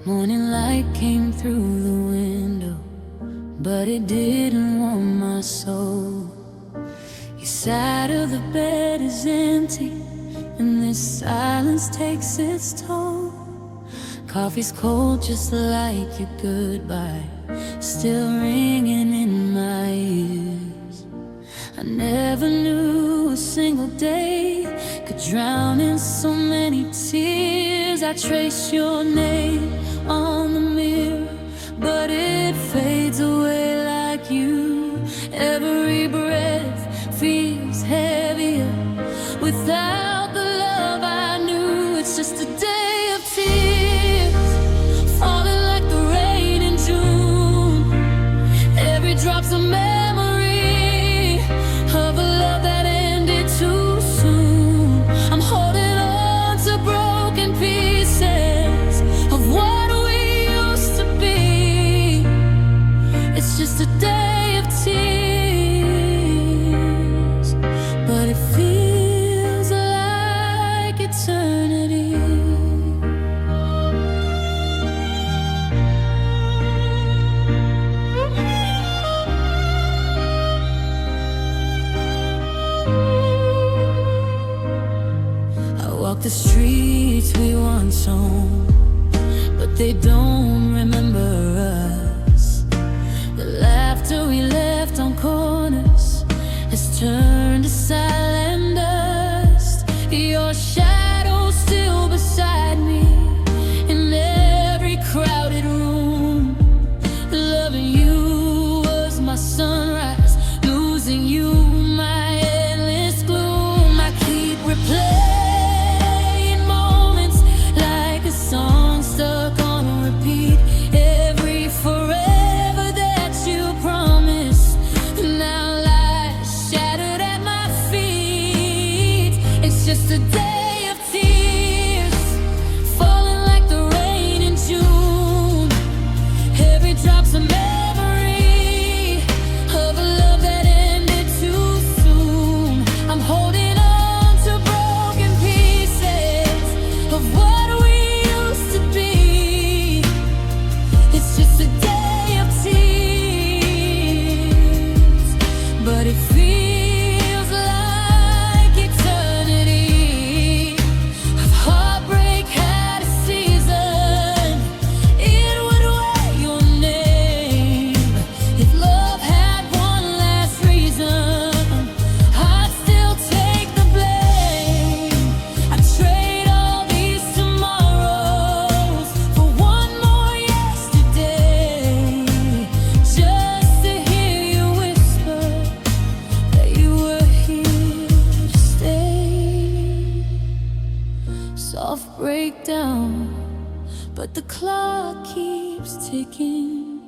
Morning light came through the window, but it didn't warm my soul. Your side of the bed is empty, and this silence takes its toll. Coffee's cold just like your goodbye, still ringing in my ears. I never knew a single day could drown in so many tears. I trace your name on the mirror, but it fades away like you. Every breath feels heavier without the love I knew. It's just a day of tears, falling like the rain in June. Every drop's a memory of a love that ended too soon. I'm holding on to broken pieces of what we used to be. It's just a day of tears, but it feels like eternity. I walk the streets we once owned, but they don't remember us. The laughter we left on corners has turned to silent dust. Your shadow's still beside me in every crowded room. Loving you was my sunrise, losing you my endless gloom. I keep replaying moments like a song stuck on repeat. Every forever that you promised now lies shattered at my feet. It's just a day of tears, falling like the rain in June. Every drop's a memory of a love that ended too soon. I'm holding on to broken pieces of what we used to be. It's just a day of tears, but it feels like eternity. If heartbreak had a season, it would wear your name. If love had one last reason, I'd still take the blame. I'd trade all these tomorrows for one more yesterday, just to hear you whisper that you were here to stay. Soft breakdown, but the clock keeps ticking,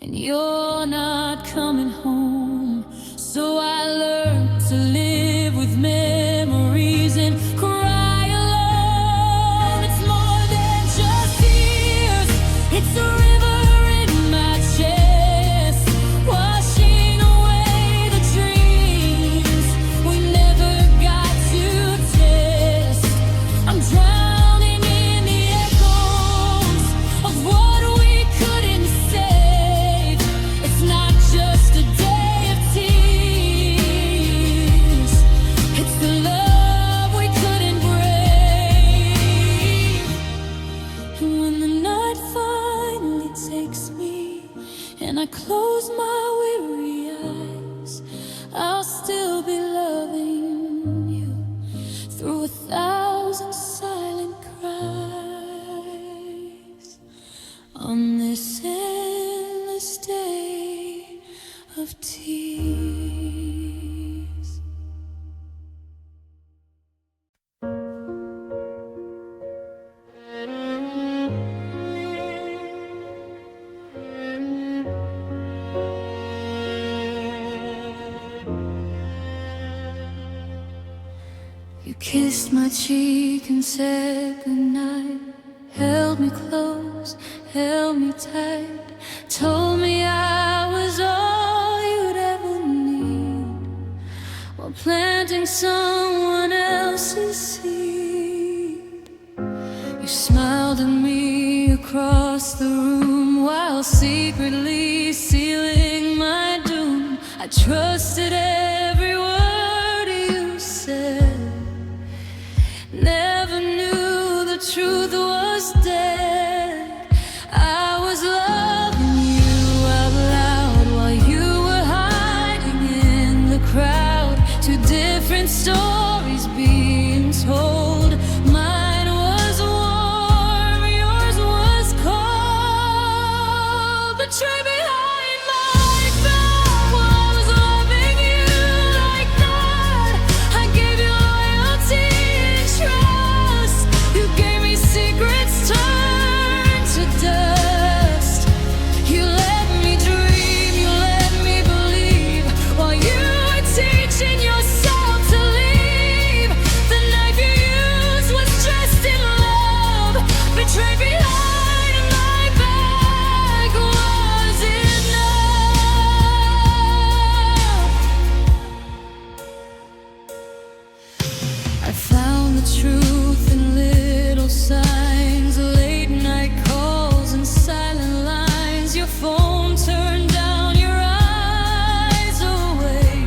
and you're not coming home. So I learned to live with memories and cry alone. It's more than just tears, it's a river in my chest, washing away the dreams we never got to test. I'm drowning in the echoes of what we couldn't save. It's not just a day of tears, it's the love we couldn't break. And when the night finally takes me and I close my weary eyes, I'll still be loving you through 1,000 silent cries on this endless day of tears. You kissed my cheek and said goodnight, held me close, held me tight, told me I was all you'd ever need, while planting someone else's seed. You smiled at me across the room while secretly sealing my doom. I trusted every word you said, never knew the truth was dead. I was loving you out loud while you were hiding in the crowd. Two different stories being told. Mine was warm, yours was cold. Betrayed behind my back while I was loving you like that. I gave you loyalty and trust. You gave me secrets turned to dust. You let me dream, you let me believe while you were teaching yourself to leave. The knife you used was dressed in love. Betrayed behind my back was enough. I found the truth in little signs, late night calls and silent lines. Your phone turned down, your eyes away.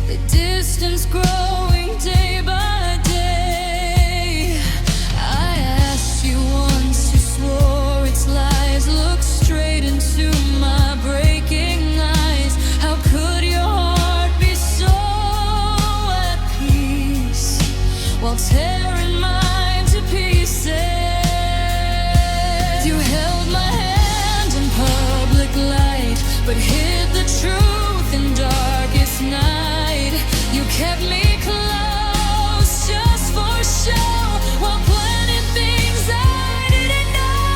The distance growing day by day. I asked you once, you swore it's lies. Look straight into my breaking eyes. How could your heart be so at peace while tearing mine to pieces? You held my hand in public light, but hid the truth in darkest night. You kept me close just for show while planning things I didn't know.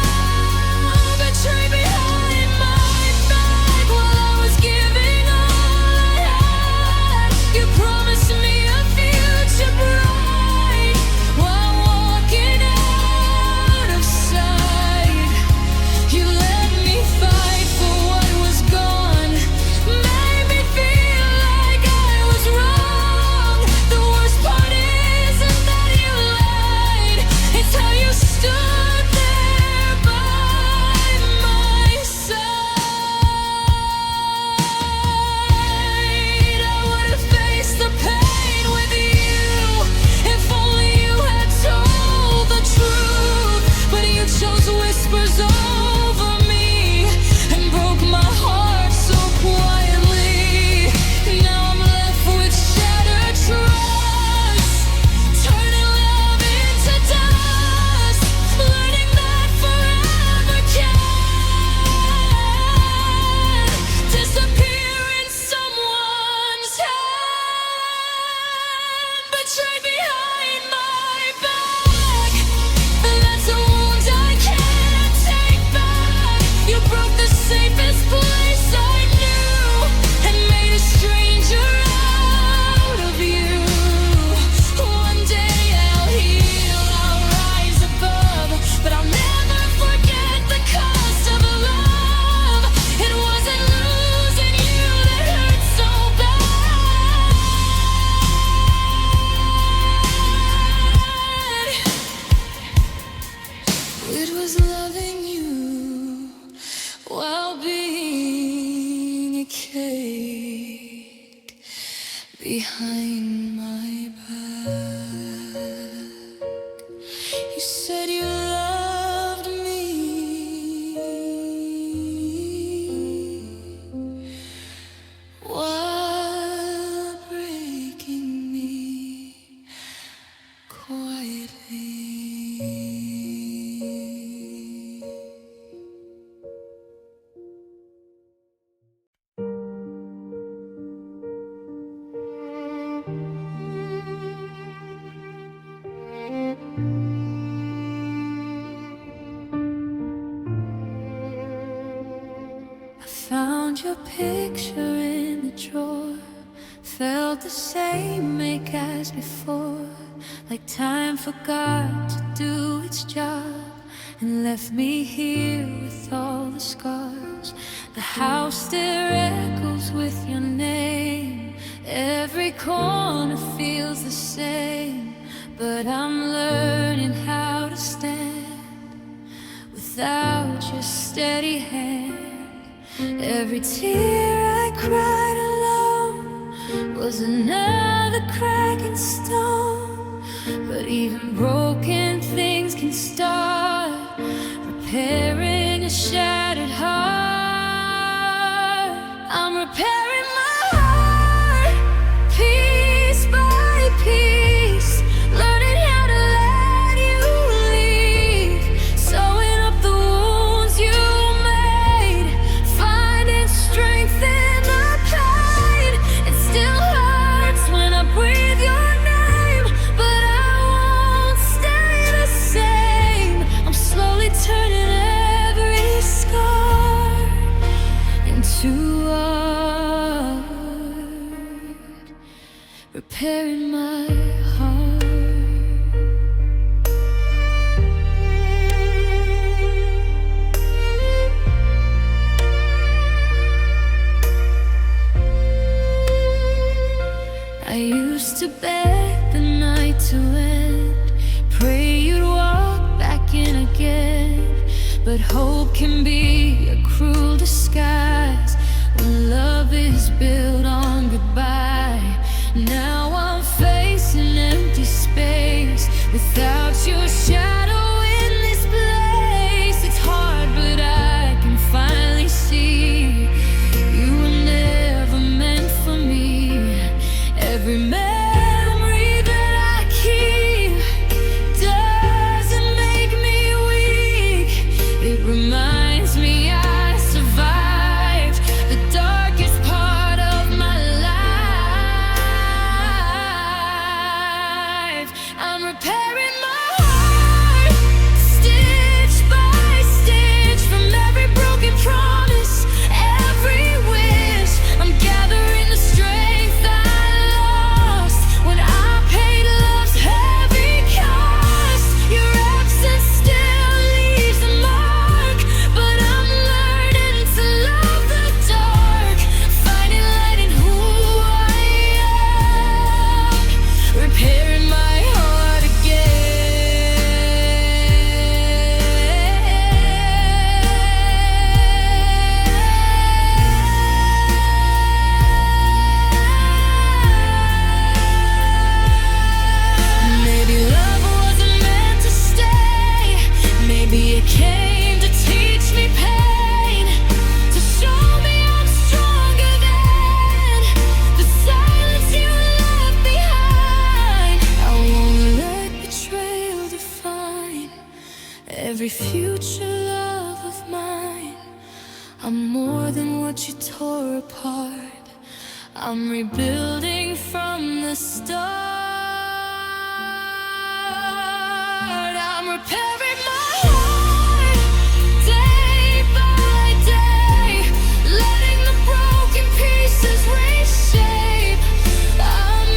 Betrayed behind my back while I was giving all I had. You promised me a future bright while walking out of sight. You let me fight for what was gone, made me feel like I was wrong. The worst part isn't that you lied, it's how you stood there by my side. I would have faced the pain with you if only you had told the truth. But you chose whispers over me and broke my heart so quietly. Now I'm left with shattered trust, turning love into dust, learning that forever can disappear in someone's hand. Betrayed behind my back, that's a wound I can't take back. You broke the safest place I knew and made a stranger out of you. One day I'll heal, I'll rise above, but I'll never forget the cost of love. It wasn't losing you that hurt so bad. It was loving you while being a cake behind my back. You said you loved me while breaking me quietly. I found your picture in the drawer, felt the same ache as before, like time forgot to do its job and left me here with all the scars. The house still echoes with your name, every corner feels the same, but I'm learning how to stand with without your steady hand. Every tear I cried alone was another crack in stone. But even broken things can start repairing a shattered heart. I'm repairing my heart, piece by piece, learning how to let you leave, sewing up the wounds you made, finding strength in the pain. It still hurts when I breathe your name, but I won't stay the same. I'm slowly turning every scar into art, repairing my heart. I used to beg the night to end, pray you'd walk back in again. But hope can be a cruel disguise when love is built on goodbye. Now I'm facing empty space without your shadow in this place. It's hard, but I can finally see you were never meant for me. Every memory that I keep doesn't make me weak. It reminds me I survived the darkest part of my life. I'm repairing my heart, stitch by stitch, from every broken promise, every wish. I'm gathering the strength I lost when I paid love's heavy cost. Your absence still leaves a mark, but I'm learning to love the dark, finding light in who I am, repairing my heart again. Maybe love wasn't meant to stay. Maybe it came to teach me pain, to show me I'm stronger than the silence you left behind. I won't let betrayal define every future love of mine. I'm more than what you tore apart. I'm rebuilding from the start. I'm repairing my heart, day by day, letting the broken pieces reshape. I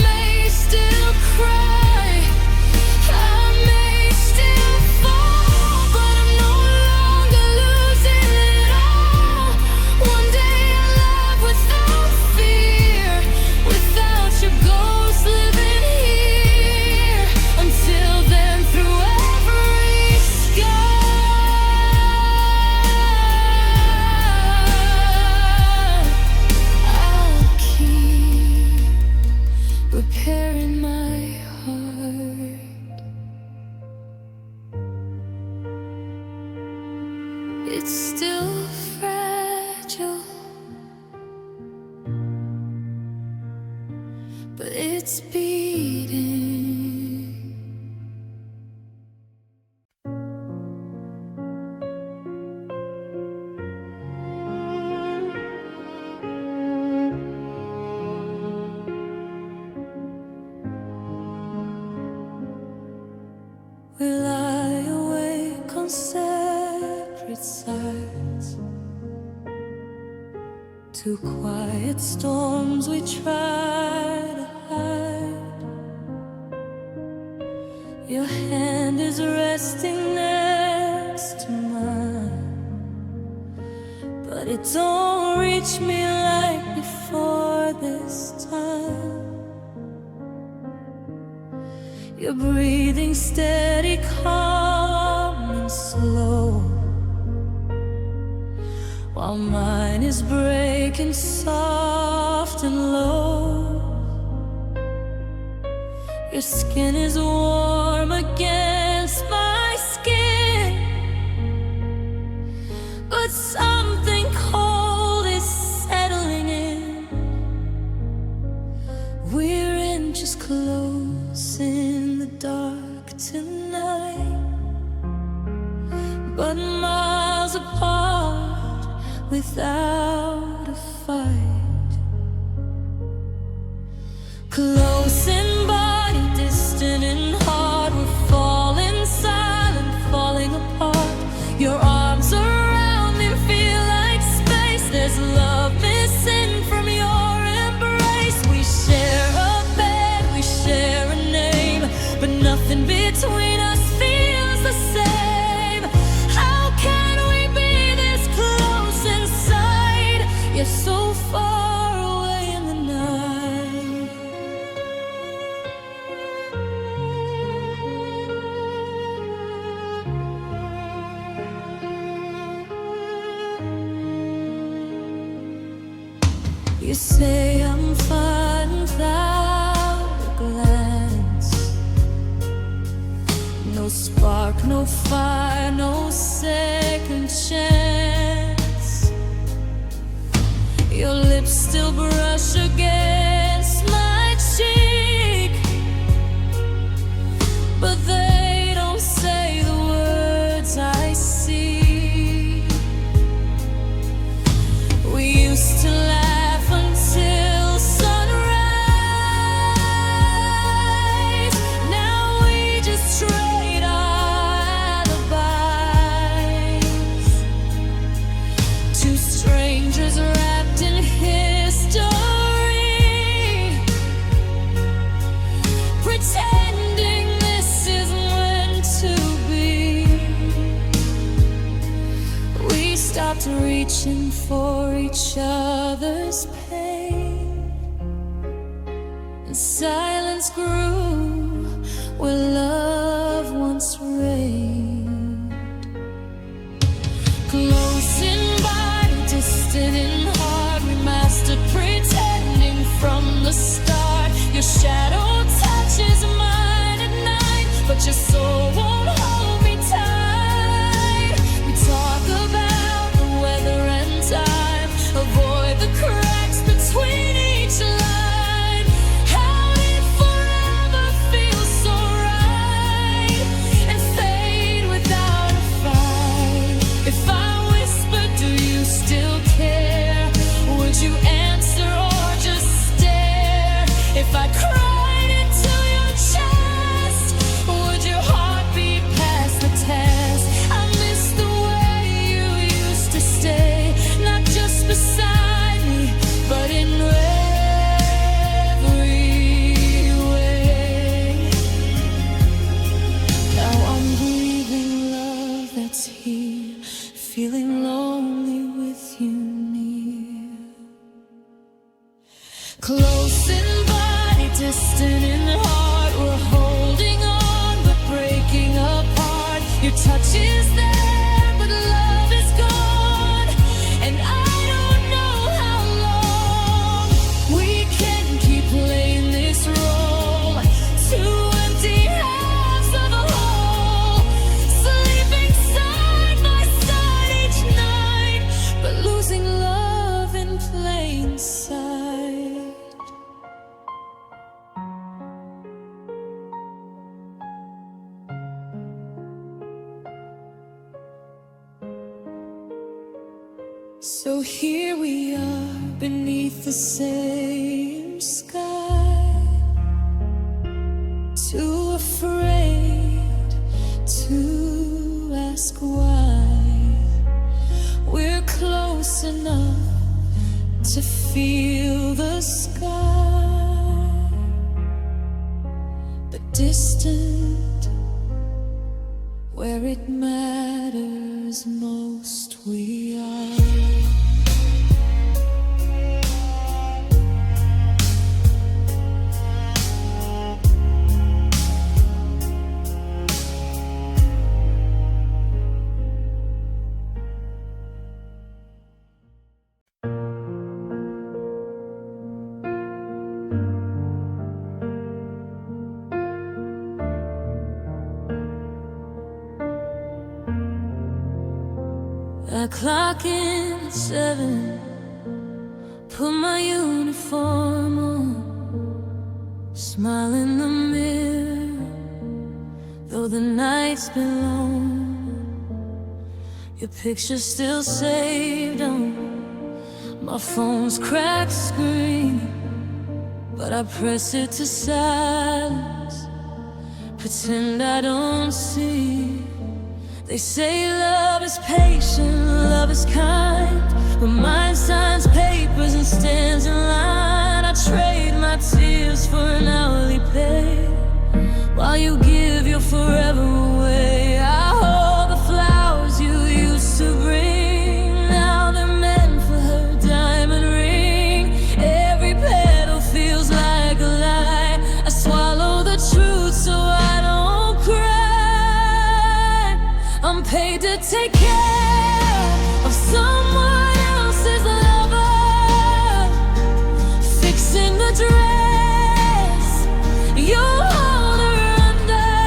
may still cry, I may still fall, but I'm no longer losing it all. One day I love without fear, without your ghost living here. Until then, through every scar, I'll keep repairing my heart. It's still fragile, but it's beating. We lie awake on separate sides, two quiet storms we try to hide. Your hand is resting next to mine, but it don't reach me like before this time. You're breathing steady, calm and slow, while mine is breaking soft and low. Your skin is warm against my skin, but something cold is settling in. We're inches close in the dark tonight, but miles apart without a fight. Close in body, distant in heart, we're falling silent, falling apart. Your arms around me feel like space. There's love missing from your embrace. We share a bed, we share a name, but nothing between us feels the same. How can we be this close inside, yet so far away in the night? You say I'm fine without a glance. No spark, no fire, no second chance. Your lips still brush against my cheek, but they don't say the words I see. We used to laugh until sunrise. Now we just trade our alibis. Two strangers wrapped in history, pretending this is meant to be. We stopped reaching for each other's pain, and silence grew where love once reigned. Close in body, distant in heart, we mastered pretending from the start. Your shadow touches mine at night, but your soul won't hold me tight. We talk about the weather and time, avoid the cracks between each line. How did forever feel so right and fade without a fight? If I whispered, do you still care? Would you answer or just stare? If I cried into your chest, would your heart beat past the test? I miss the way you used to stay, not just beside me, but in every way. Now I'm breathing love that's here, feeling lonely with you near. Close in body, distant in heart, we're holding on but breaking apart. Your touch is there, but love is gone, and I don't know how long we can keep playing this role. Two empty halves of a whole, sleeping side by side each night, but losing love in plain sight. So here we are beneath the same sky, too afraid to ask why. We're close enough to feel the sky, but distant where it matters most. We are. I clock in at 7, put my uniform on, smile in the mirror, though the night's been long. Your picture's still saved on my phone's cracked screen, but I press it to silence, pretend I don't see. They say love is patient, love is kind, but mine signs papers and stands in line. I trade my tears for an hourly pay, while you give your forever away. I hold the flowers you used to bring, now they're meant for her diamond ring. Every petal feels like a lie, I swallow the truth so I don't cry. I'm paid to take care of someone else's lover, fixing the dress you hold her under,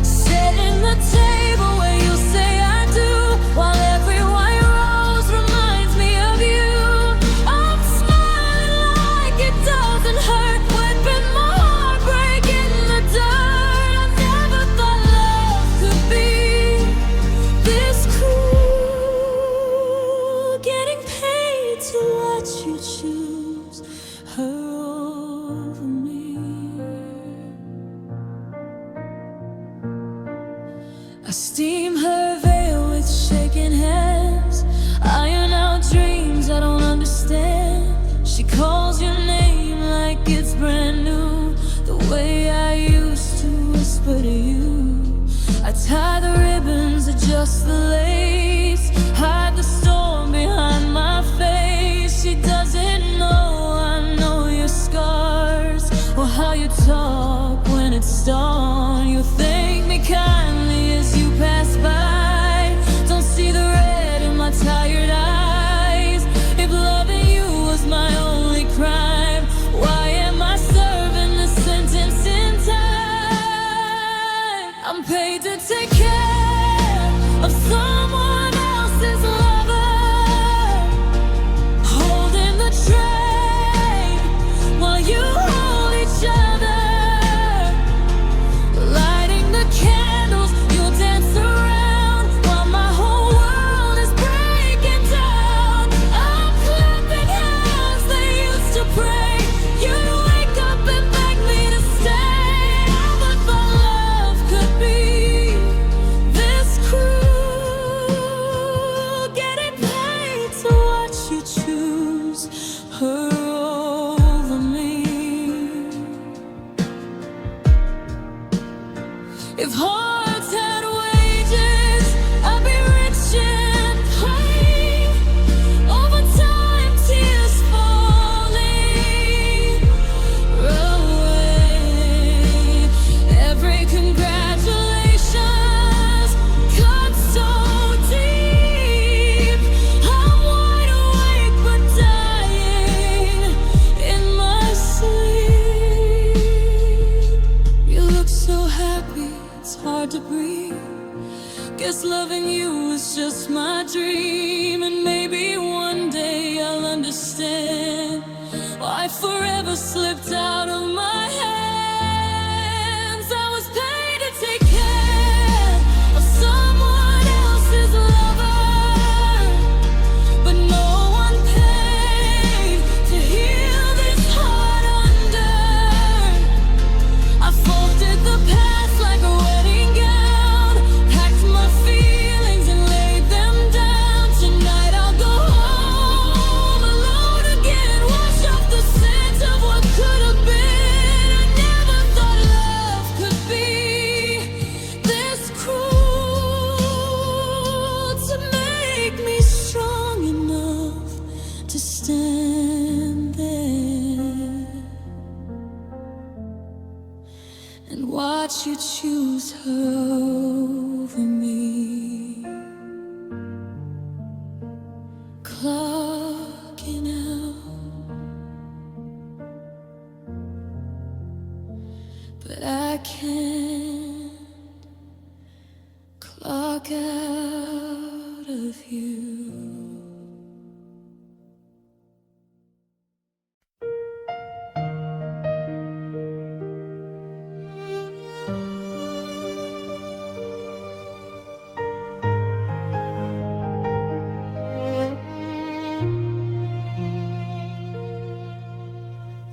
setting the table where you say I do, while every white rose reminds me of you. I'm smiling like it doesn't hurt, whipping my heartbreak in the dirt. I never thought love could be this cruel, getting paid to watch you choose her over me. I steam her veil with shaking hands, iron out dreams I don't understand. She calls your name like it's brand new, the way I used to whisper to you. I tie the ribbons, adjust the lace, hide the storm behind my face. She doesn't know I know your scars, or how you talk when it's dawn. You thank me kindly as you pass by, don't see the red in my tired eyes. If loving you was my only crime, why am I serving the sentence in time? I'm paid to take care of someone else's lover, holding the train while you hold each other, lighting the candles, you dance around while my whole world is breaking down. I'm clapping hands they used to pray, you'd wake up and beg me to stay. Never thought love could be this cruel, getting paid to watch you choose her over me. If hearts had wages, I'd be rich and plain. Over time, tears falling away. Every congratulations cut so deep. I'm wide awake but dying in my sleep. You look so happy, it's hard to breathe. Guess loving you is just my dream, and maybe one day I'll understand why forever slipped out of my hands. I was paid to take care of someone else's lover, but no one paid to heal this heart under. I folded the past like a wedding gown, packed my feelings and laid them down. Tonight I'll go home alone again, wash off the scent of what could have been. I never thought love could be this cruel, to make me strong enough to stand there and watch you choose her over me. Clocking out, but I can't clock out. with you.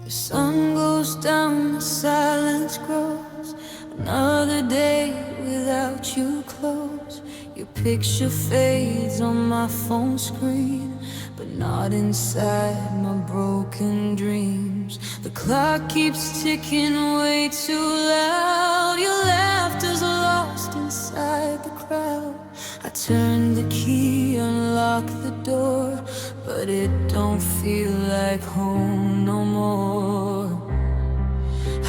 The sun goes down, the silence grows. Another day without you close. Your picture fades on my phone screen, but not inside my broken dreams. The clock keeps ticking way too loud. Your laughter's lost inside the crowd. I turn the key, unlock the door, but it don't feel like home no more.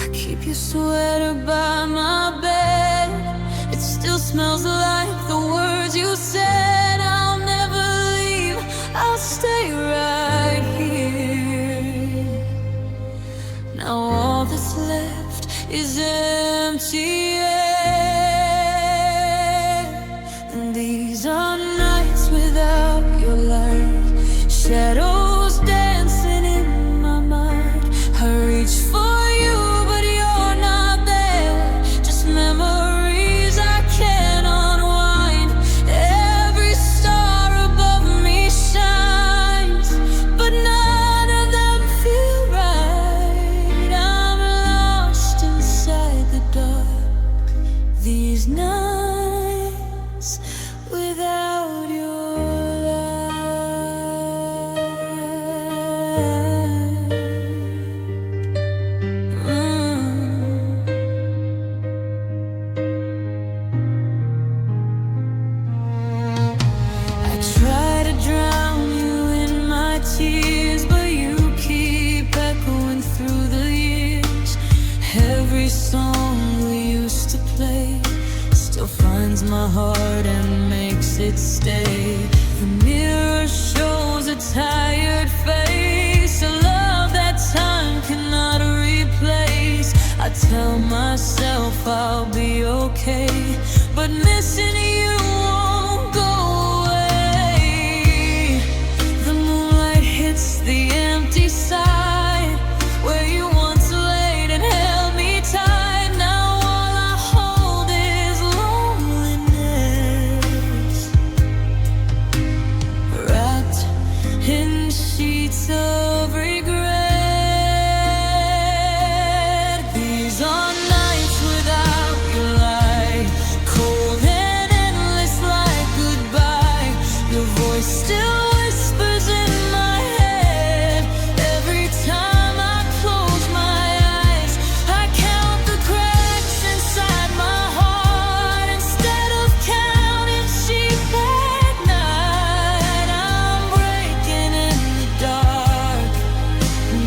I keep your sweater by my bed. It still smells like the words you said. I'll never leave, I'll stay right here. Now all that's left is empty air. And these are nights without your light, shadows dancing in my mind. I reach for you, but you're not there. Just memories I can't unwind. Every star above me shines, but none of them feel right. I'm lost inside the dark. These nights without your tears, but you keep echoing through the years. Every song we used to play still finds my heart and makes it stay. The mirror shows a tired face, a love that time cannot replace. I tell myself I'll be okay, but missing you won't go away. The moonlight hits the empty side where you once laid and held me tight. Now all I hold is loneliness, wrapped in sheets of regret. These are nights without your light, cold and endless like goodbye. Your voice still whispers in my head. Every time I close my eyes, I count the cracks inside my heart. Instead of counting sheep at night, I'm breaking in the dark.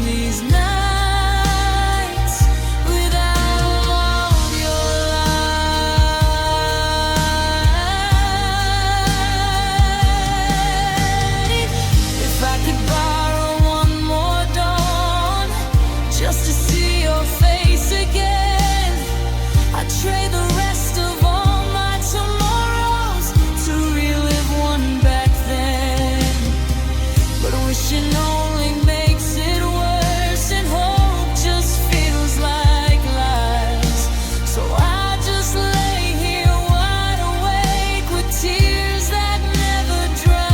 These nights without your light. If I could borrow one more dawn just to see your face again, I'd trade the rest of all my tomorrows to relive one back then. But wishing only makes it worse, and hope just feels like lies. So I just lay here wide awake with tears that never dry.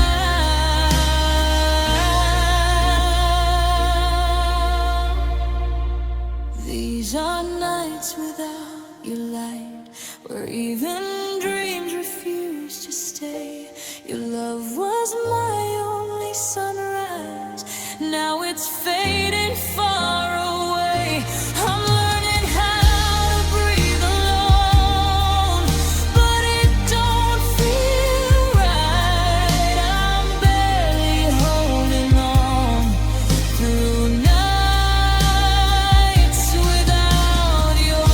These are nights without your light, where even dreams refuse to stay. Your love was my only sunrise, now it's fading far away. I'm learning how to breathe alone, but it don't feel right. I'm barely holding on through nights without your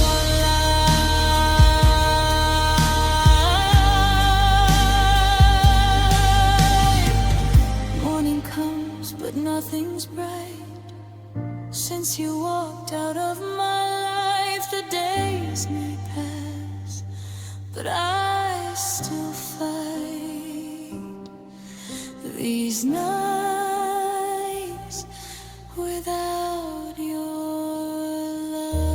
light. Morning comes, but nothing's bright. Since you walked out of my life, the days may pass, but I still fight. these nights without your love.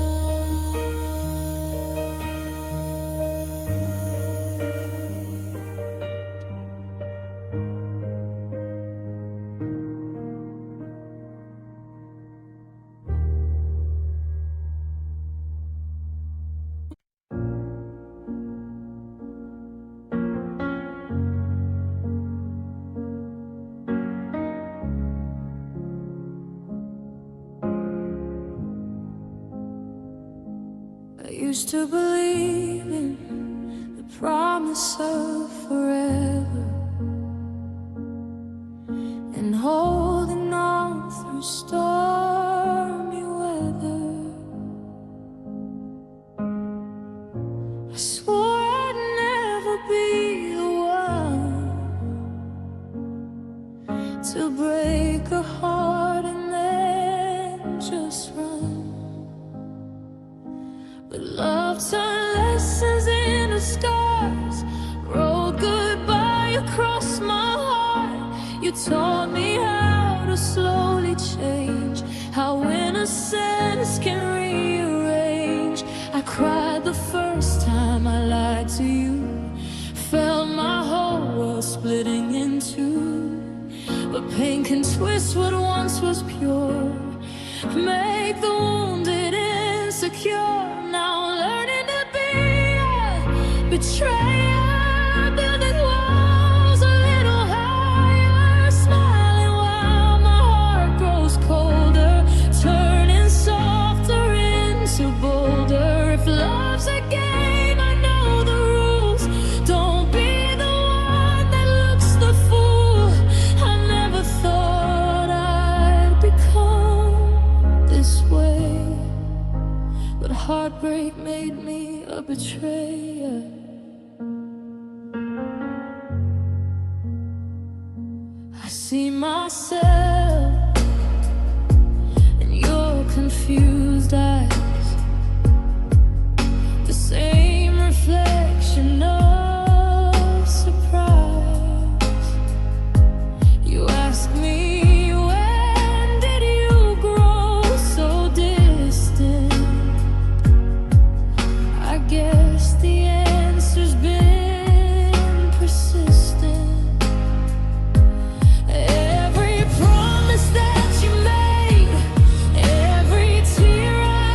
I used to believe in the promise of forever and holding on through stormy weather. I swore I'd never be the one to break a heart and then just run. But love turned lessons into scars, wrote goodbye across my heart. You taught me how to slowly change, how innocence can rearrange. I cried the first time I lied to you, felt my whole world splitting in two. But pain can twist what once was pure, make the wounded insecure. Now I'm learning to be a betrayer, building walls a little higher, smiling while my heart grows colder, turning softer into bolder. If love's a game, I know the rules. Don't be the one that looks the fool. I never thought I'd become this way, but heartbreak made me a betrayer. I see myself in your confused eyes, the same reflection of surprise. You ask me, when did you grow so distant? I guess the answer's been persistent. Every promise that you made, every tear I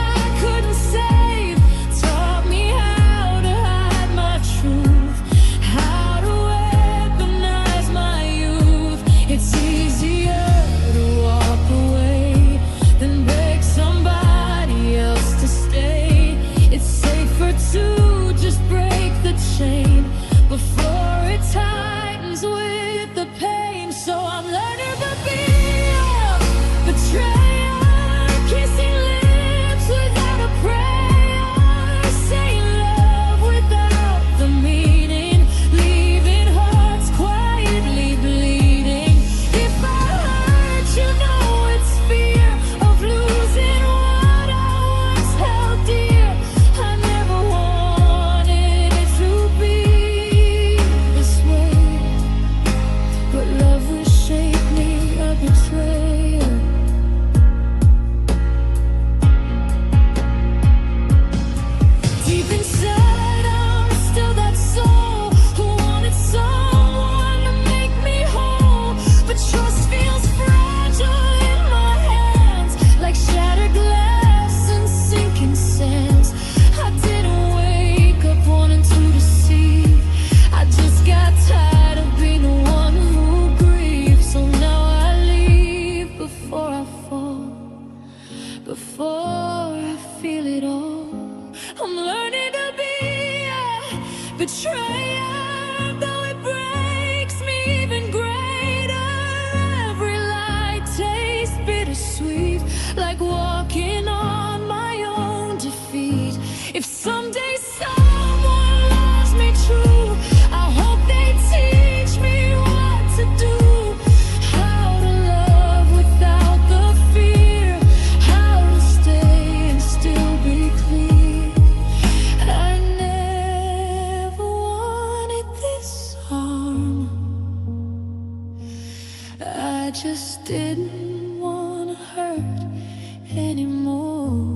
just didn't want to hurt anymore.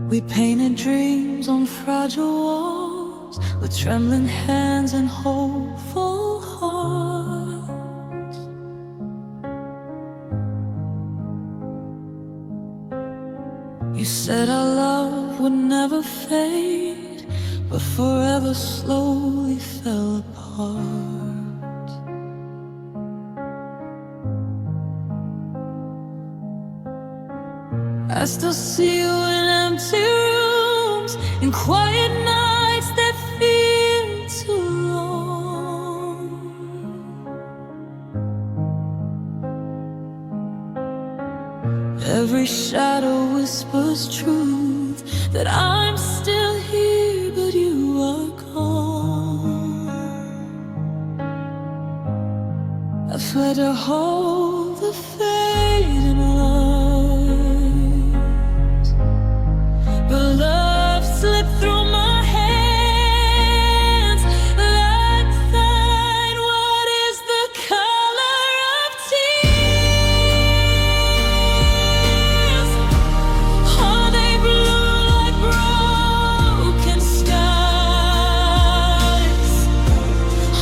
We painted dreams on fragile walls with trembling hands and hopeful hearts. You said our love would never fade, but forever slowly fell apart. I still see you in empty rooms, in quiet nights that feel too long. Every shadow whispers truth, that I'm still here but you are gone. I fled to hold the fading light, but love slipped through my hands like thine. What is the color of tears? Are they blue like broken skies?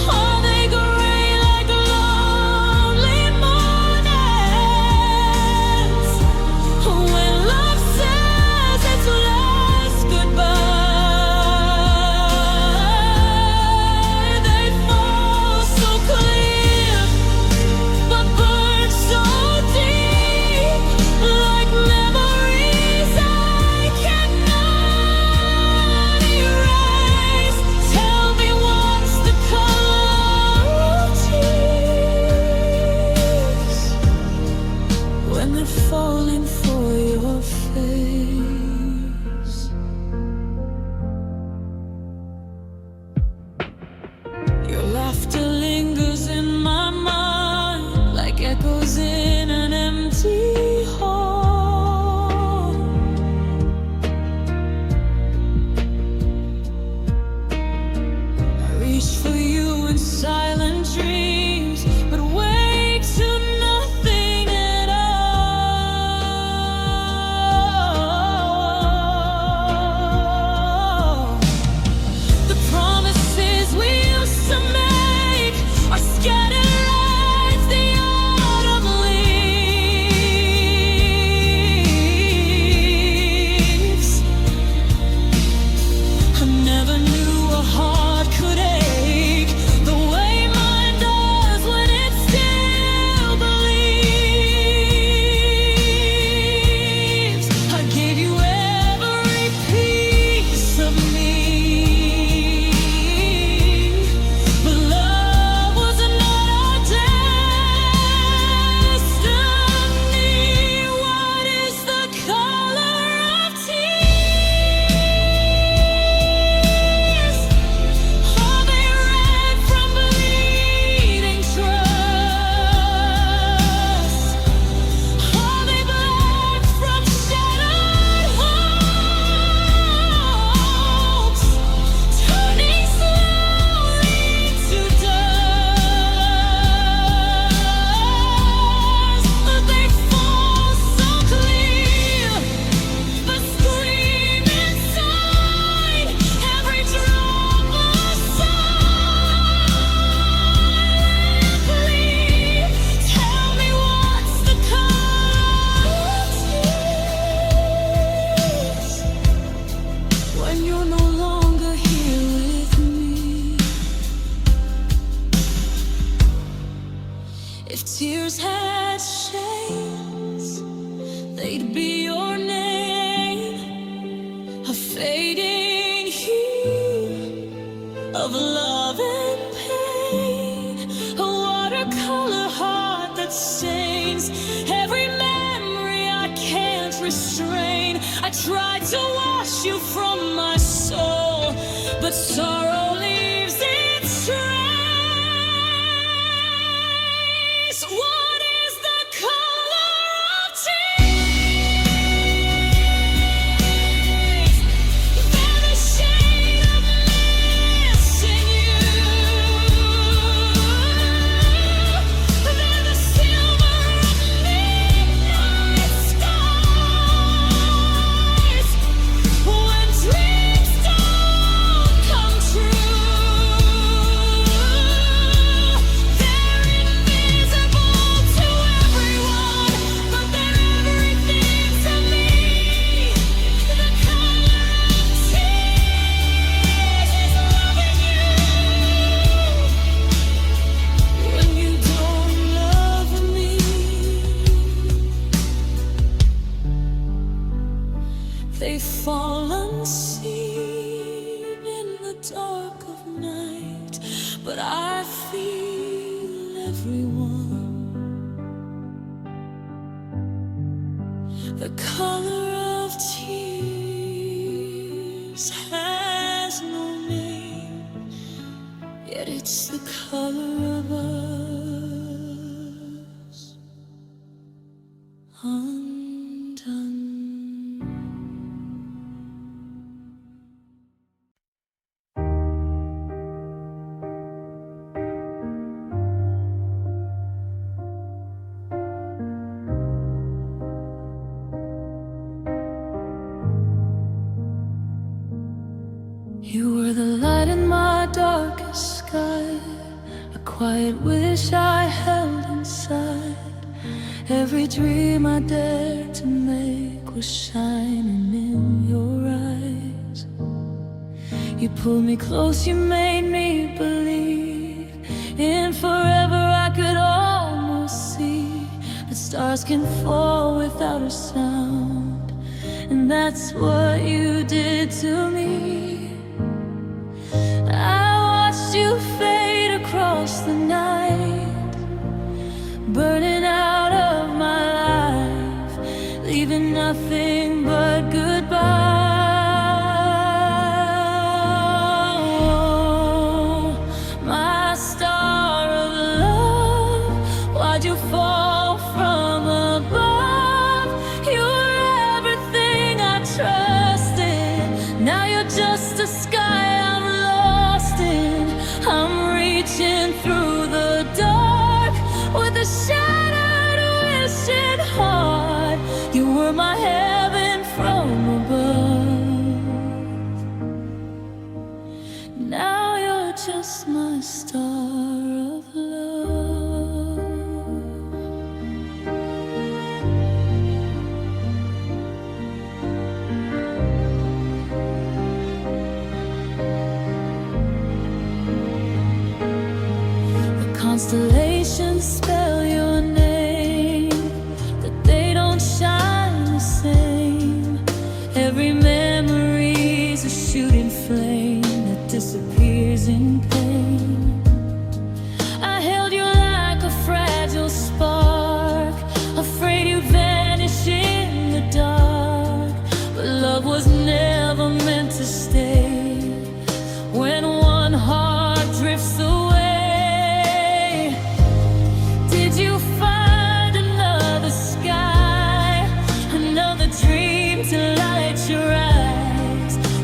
Are they gray like lonely mornings? When love says its last goodbye, they fall so clear, but burn so deep, like memories I cannot erase. Tell me what's the color of tears when they're falling for your face? Your laughter lingers in my mind like echoes in an empty hall. I reach for you in silent dreams, but wake to nothing at all. The promises we used to make are scattered like the autumn leaves. I never knew a heart could ache the way mine does when it still believes. I gave you every piece of me, but love was not our destiny. What is the color of tears? Are they red from bleeding trust? Are they black from shattered hopes, turning slowly to dust? They fall so clear, but scream inside every drop of silently. Tell me what's the color of tears when you're no longer here with me. If tears had shades, they'd be your name, a fading hue of love and pain, a watercolor heart that stains every memory I can't restrain. I tried to wash you from my soul, but sorrow leaves its trace. but I feel everyone. The color of tears has no name, yet it's the color of us undone. You were the light in my darkest sky, a quiet wish I held inside. Every dream I dared to make was shining in your eyes. You pulled me close, you made me believe in forever I could almost see that stars can fall without a sound, and that's what you did to me. I watched you fade across the night, burning out of my life, leaving nothing but goodbye. Oh, my star of love, why'd you fall from above? You were everything I trusted, now you're just a sky I'm reaching through the dark with a shattered wishing heart. You were my heaven from above, now you're just my star of love. Constellations spell your name, that they don't shine the same. Every memory's a shooting flame that disappears in pain. I held you like a fragile spark, afraid you'd vanish in the dark. But love was never meant to stay. When one heart drifts away,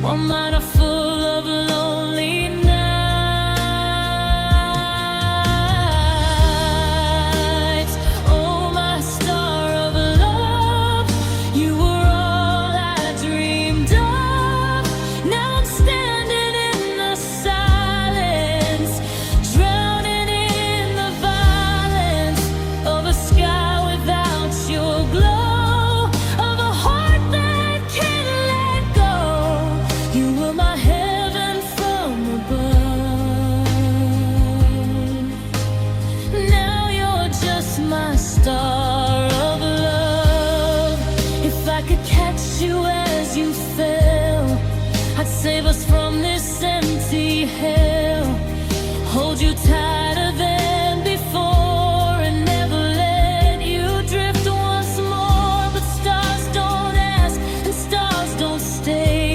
while mine are full of lonely nights. Oh, my star of love, you were all I dreamed of. Now I'm standing in the silence, drowning in the violence of a sky without your glow, of a heart that can't let go. You were my heaven from above, now you're just my star of love. If I could catch you as you fell, I'd save us from this empty hell, hold you tighter than before and never let you drift once more. But stars don't ask and stars don't stay,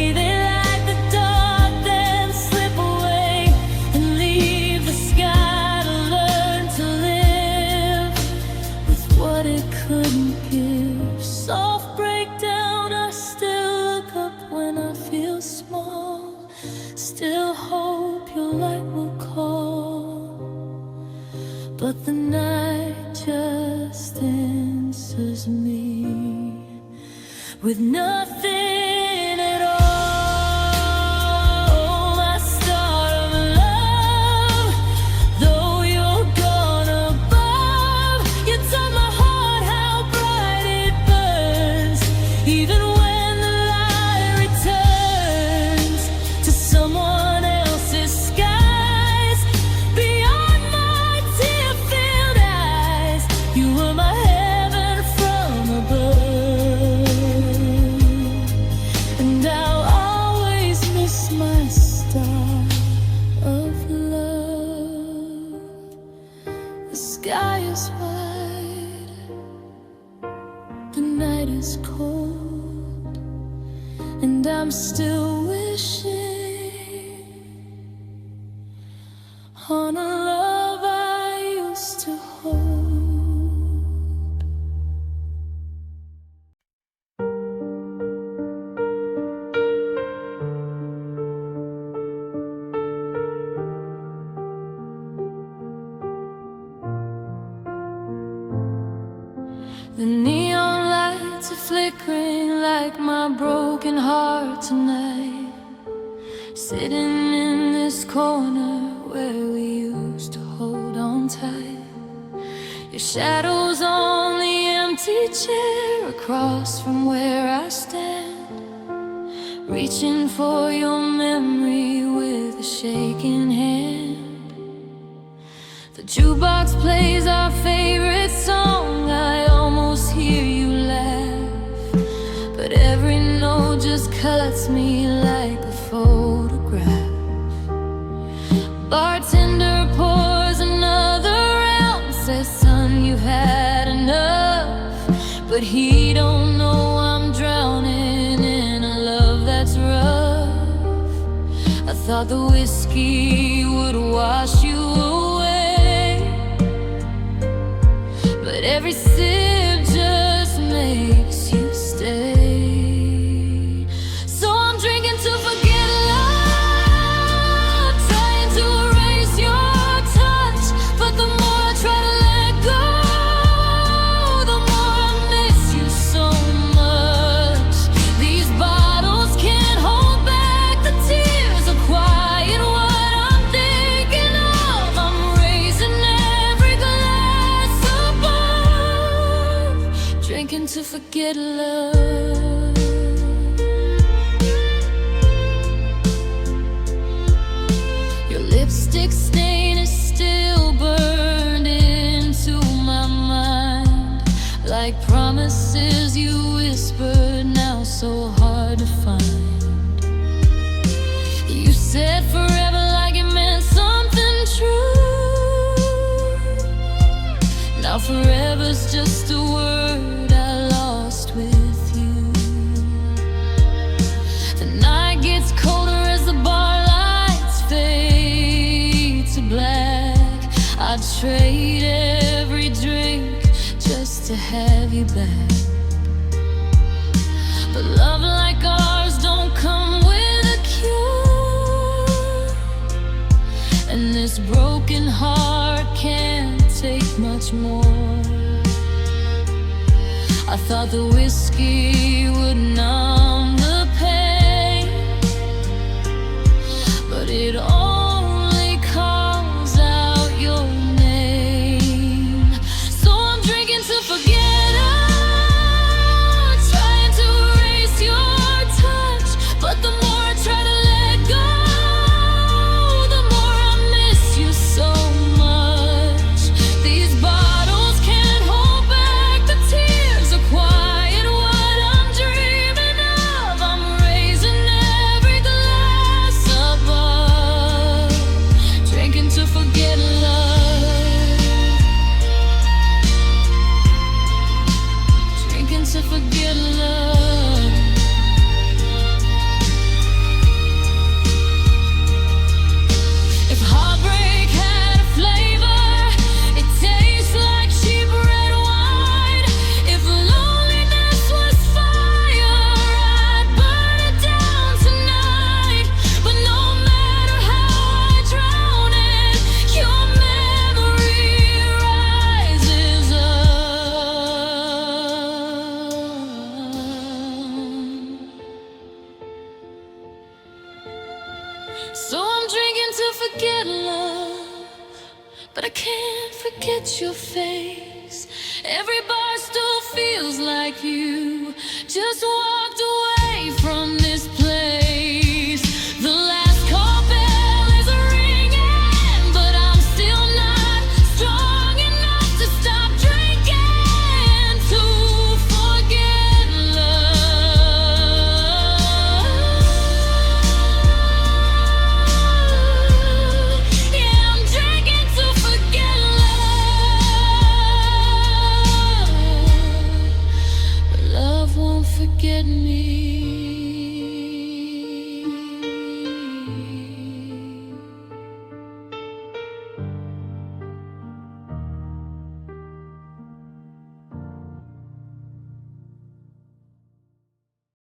couldn't give. Soft breakdown, I still look up when I feel small, still hope your light will call. But the night just answers me with nothing at all. My star of love, though you're gone above, you taught my heart how bright it burns, even when the light returns to someone else's skies. Beyond my tear-filled eyes, you were my heaven from above. night is cold, and I'm still wishing on a love I used to hold. The neon lights are flickering like my broken heart tonight, sitting in this corner where we used to hold on tight. Your shadow's on the empty chair across from where I stand, reaching for your memory with a shaking hand. The jukebox plays our favorite song, I almost hear you laugh, but every note just cuts me like a photograph. Bartender pours another round, says, son, you've had enough, but he don't know I'm drowning in a love that's rough. I thought the whiskey would wash you away, but every sip just makes you stay. So I'm drinking to forget love, trying to erase your touch, but the more I try to let go, the more I miss you so much. These bottles can't hold back the tears or quiet what I'm thinking of. I'm raising every glass above, drinking to forget love. Your lipstick stain is still burned into my mind, like promises you whispered, now so hard to find. You said forever like it meant something true. Now forever's just a word I lost with you. The night gets colder as the bar lights fade to black. I'd trade every drink just to have you back, but love like ours don't come with a cure, and this broken heart can't take much more. I thought the whiskey would numb the pain, but it only calls out your name. So I'm drinking to forget us, trying to erase your touch, but the more I try to let go, the more I miss you so much. These bottles can't hold back the tears or quiet what I'm dreaming of. I'm raising every glass above, drinking to forget love, drinking to forget love. If heartbreak had a flavor, it tastes like cheap red wine. If loneliness was fire, I'd burn it down tonight. But no matter how I drown it, your memory rises up. So I'm drinking to forget love, but I can't forget your face. Every bar still feels like you just walked